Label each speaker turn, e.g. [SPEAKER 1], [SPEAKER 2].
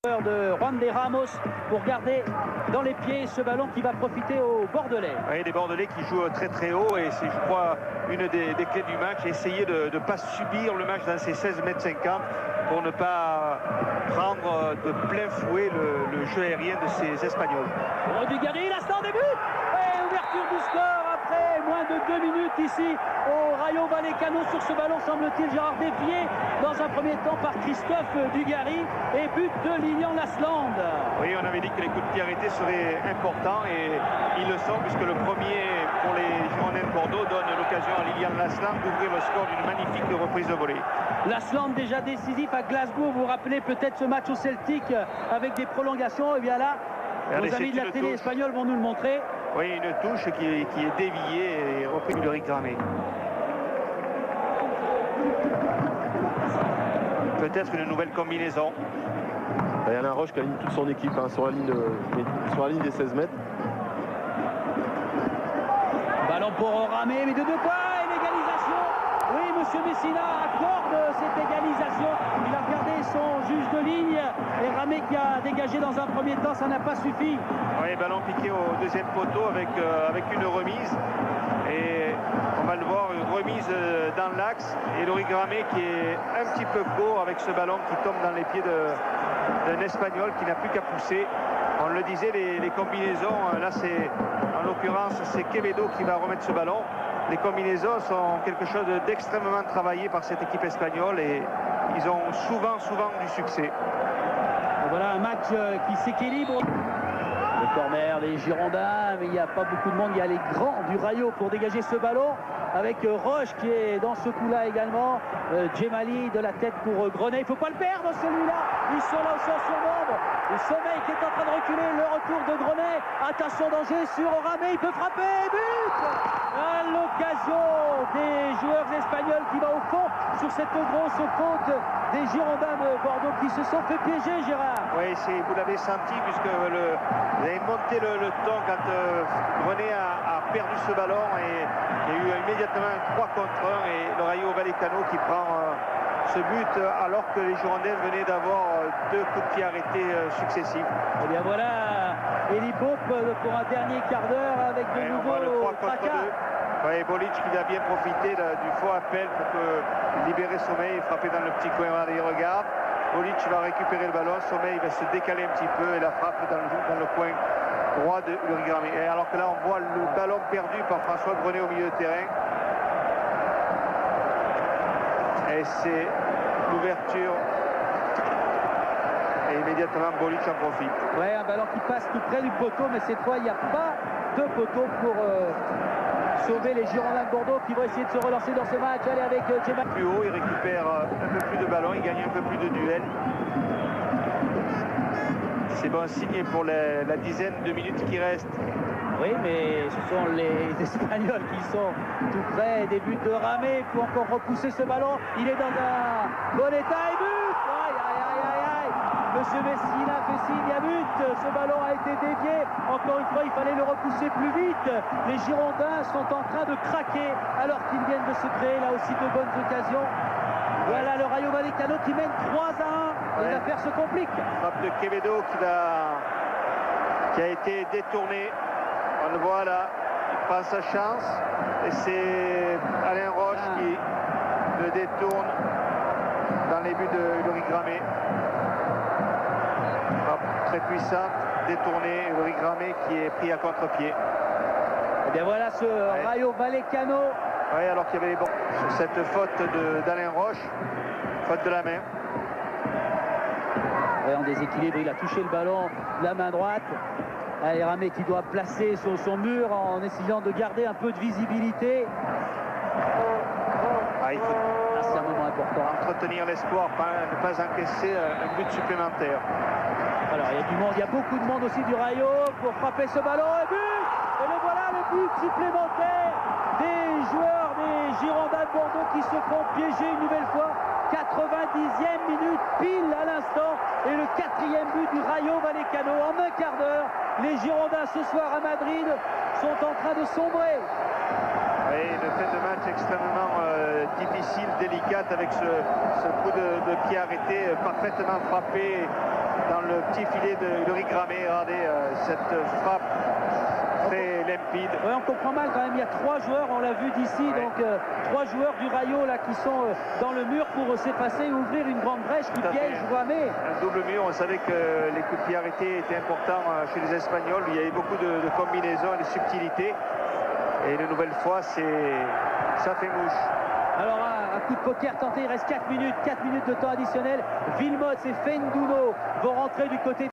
[SPEAKER 1] De Juan de Ramos pour garder dans les pieds ce ballon qui va profiter aux Bordelais.
[SPEAKER 2] Oui, les Bordelais qui jouent très très haut et c'est, je crois, une des clés du match. Essayer de ne pas subir le match dans ces 16,50 m pour ne pas prendre de plein fouet le jeu aérien de ces Espagnols.
[SPEAKER 1] Dugarry, l'instant début et ouverture du score après moins de 2 minutes ici au Rayo Vallecano sur ce ballon, semble-t-il, Gérard, dévié dans un premier temps par Christophe Dugarry et but de Lilian Lasland.
[SPEAKER 2] Oui, on avait dit que les coups de pied arrêtés seraient importants et ils le sont puisque le premier pour les Girondins de Bordeaux donne l'occasion à Lilian Lasland d'ouvrir le score d'une magnifique reprise de volée.
[SPEAKER 1] Lasland déjà décisif à Glasgow, vous vous rappelez peut-être ce match au Celtic avec des prolongations, et bien là, nos amis de la télé espagnole vont nous le montrer.
[SPEAKER 2] Oui, une touche qui est déviée et reprise de Rick Gramé. Peut-être une nouvelle combinaison.
[SPEAKER 3] Il y a Alain Roche qui aligne toute son équipe sur la ligne des 16 mètres.
[SPEAKER 1] Ballon pour Ramé, mais de deux points et l'égalisation. Oui, monsieur Messina accorde cette égalisation. Il a regardé son juge de ligne et Ramé qui a dégagé dans un premier temps, ça n'a pas suffi.
[SPEAKER 2] Oui, ballon piqué au deuxième poteau avec une remise. Et on va le voir, une remise dans l'axe. Et Loïc Gramé qui est un petit peu court avec ce ballon qui tombe dans les pieds d'un Espagnol qui n'a plus qu'à pousser. On le disait, les combinaisons, là c'est en l'occurrence c'est Quevedo qui va remettre ce ballon. Les combinaisons sont quelque chose d'extrêmement travaillé par cette équipe espagnole et ils ont souvent du succès.
[SPEAKER 1] Voilà un match qui s'équilibre. Le corner des Girondins, mais il n'y a pas beaucoup de monde. Il y a les grands du Rayo pour dégager ce ballon avec Roche qui est dans ce coup-là également. Djemali de la tête pour Grenet. Il ne faut pas le perdre celui-là. Ils sont là au sens sur l'ombre. Le sommeil qui est en train de reculer. Le retour de Grenet. Attention, danger sur Ramé. Il peut frapper. But à l'occasion des joueurs espagnols qui va au fond sur cette grosse faute des Girondins de Bordeaux qui se sont fait piéger, Gérard.
[SPEAKER 2] Oui, vous l'avez senti puisque vous avez monté le ton quand Grenet a perdu ce ballon et il y a eu immédiatement un 3 contre 1 et le Rayo Vallecano qui prend ce but alors que les Girondins venaient d'avoir 2 coups de pied arrêtés successifs.
[SPEAKER 1] Et bien voilà, Eli Pope pour un dernier quart d'heure avec de nouveaux tracas.
[SPEAKER 2] Oui, Bolic qui va bien profiter du faux appel pour libérer Sommeil et frapper dans le petit coin. Il regarde. Bolic va récupérer le ballon. Sommeil va se décaler un petit peu et la frappe dans le coin droit de Loïc Gramé. Et alors que là, on voit le ballon perdu par François Grenet au milieu de terrain. Et c'est l'ouverture. Et immédiatement, Bolic en profite.
[SPEAKER 1] Ouais, un ballon qui passe tout près du poteau, mais cette fois, il n'y a pas de poteau pour sauver les Girondins de Bordeaux qui vont essayer de se relancer dans ce match. Allez avec Djemali.
[SPEAKER 2] Plus haut, il récupère un peu plus de ballon, il gagne un peu plus de duels. C'est bon signe pour la dizaine de minutes qui restent.
[SPEAKER 1] Oui, mais ce sont les Espagnols qui sont tout près des buts de Ramé. Il faut encore repousser ce ballon. Il est dans un bon état et but. Aïe, aïe, aïe, aïe, aïe. Monsieur Messina fait signe à but. Ce ballon a été dévié. Encore une fois, il fallait le repousser plus vite. Les Girondins sont en train de craquer alors qu'ils viennent de se créer là aussi de bonnes occasions. Voilà le Rayo Vallecano qui mène 3-1. Les affaires se compliquent.
[SPEAKER 2] Frappe de Quevedo qui a été détourné. On le voit là, il prend sa chance et c'est Alain Roche qui le détourne dans les buts de Loïc Gramé. Frappe très puissante, détournée, Loïc Gramé qui est pris à contre-pied.
[SPEAKER 1] Et bien voilà ce Rayo Vallecano.
[SPEAKER 2] Oui, alors qu'il y avait les bons sur cette faute d'Alain Roche, faute de la main.
[SPEAKER 1] Ouais, en déséquilibre, il a touché le ballon de la main droite. Allez, Ramé qui doit placer son mur en essayant de garder un peu de visibilité.
[SPEAKER 2] Il faut
[SPEAKER 1] c'est un moment important.
[SPEAKER 2] Entretenir l'espoir, ne pas encaisser un but supplémentaire.
[SPEAKER 1] Alors il y a du monde, il y a beaucoup de monde aussi du Rayo pour frapper ce ballon et but. Et le voilà, le but supplémentaire des joueurs des Girondins de Bordeaux qui se font piéger une nouvelle fois. 90e minute pile à l'instant et le 4e but du Rayo Vallecano en un quart d'heure. Les Girondins ce soir à Madrid sont en train de sombrer.
[SPEAKER 2] Oui, une fin de match extrêmement difficile, délicate, avec ce coup de pied arrêté, parfaitement frappé dans le petit filet de Loïc Gramé. Regardez cette frappe très limpide.
[SPEAKER 1] Ouais, on comprend mal quand même, il y a 3 joueurs, on l'a vu d'ici,
[SPEAKER 2] ouais.
[SPEAKER 1] donc 3 joueurs du Rayo là qui sont dans le mur pour s'effacer et ouvrir une grande brèche qui piège Gramé.
[SPEAKER 2] Un double mur, on savait que les coups de pied arrêtés étaient importants chez les Espagnols. Il y avait beaucoup de combinaisons et de subtilités. Et une nouvelle fois, ça fait mouche.
[SPEAKER 1] Alors un coup de poker tenté, il reste 4 minutes de temps additionnel. Vilmots et Fenduno vont rentrer du côté